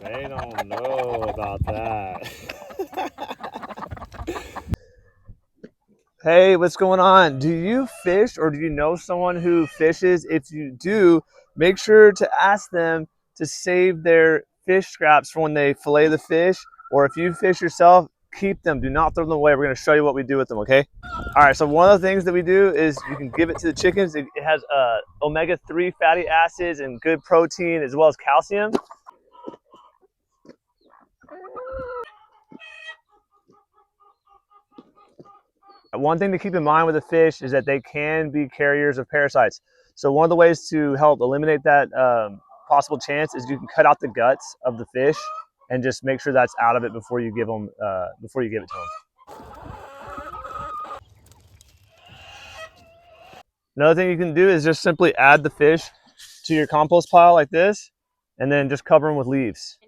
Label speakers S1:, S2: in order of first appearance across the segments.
S1: They don't know about that. Hey, what's going on? Do you fish or do you know someone who fishes? If you do, make sure to ask them to save their fish scraps for when they fillet the fish. Or if you fish yourself, keep them. Do not throw them away. We're going to show you what we do with them, okay? All right, so one of the things that we do is you can give it to the chickens. It has omega-3 fatty acids and good protein as well as calcium. One thing to keep in mind with the fish is that they can be carriers of parasites. So one of the ways to help eliminate that possible chance is you can cut out the guts of the fish and just make sure that's out of it before you give them before you give it to them. Another thing you can do is just simply add the fish to your compost pile like this, and then just cover them with leaves.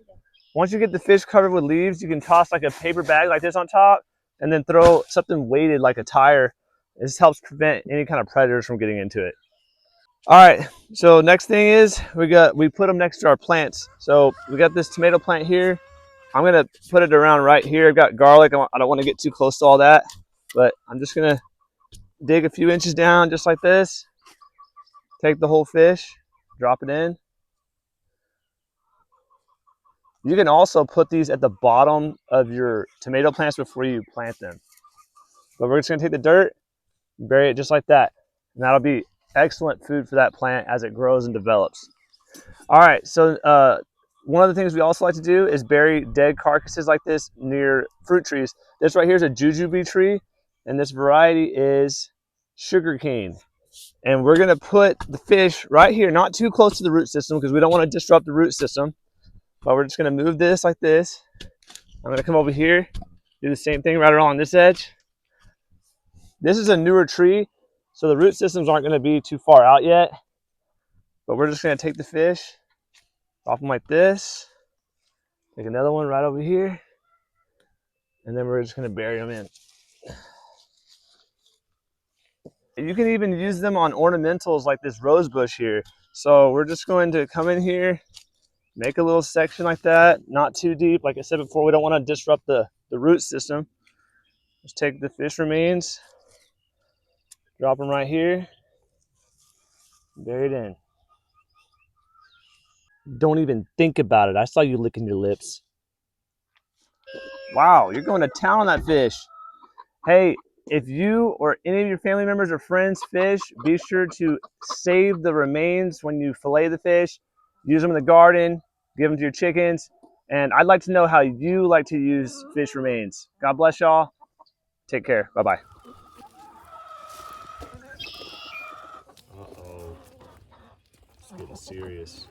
S1: Once you get the fish covered with leaves, you can toss like a paper bag like this on top, and then throw something weighted like a tire. This helps prevent any kind of predators from getting into it. All right, so next thing is we put them next to our plants. So we got this tomato plant here. I'm gonna put it around right here. I've got garlic. I don't want to get too close to all that, but I'm just gonna dig a few inches down just like this. Take the whole fish, drop it in. You can also put these at the bottom of your tomato plants before you plant them. But we're just gonna take the dirt, bury it just like that. And that'll be excellent food for that plant as it grows and develops. All right, so one of the things we also like to do is bury dead carcasses like this near fruit trees. This right here is a jujube tree, and this variety is sugarcane. And we're gonna put the fish right here, not too close to the root system because we don't want to disrupt the root system. But we're just gonna move this like this. I'm gonna come over here, do the same thing right around this edge. This is a newer tree, so the root systems aren't gonna be too far out yet. But we're just gonna take the fish, drop them like this, take another one right over here, and then we're just gonna bury them in. You can even use them on ornamentals like this rose bush here. So we're just going to come in here, make a little section like that, not too deep. Like I said before, we don't want to disrupt the root system. Just take the fish remains, drop them right here, bury it in. Don't even think about it. I saw you licking your lips. Wow, you're going to town on that fish. Hey, if you or any of your family members or friends fish, be sure to save the remains when you fillet the fish. Use them in the garden, give them to your chickens. And I'd like to know how you like to use fish remains. God bless y'all. Take care. Bye-bye. Uh-oh. It's getting serious.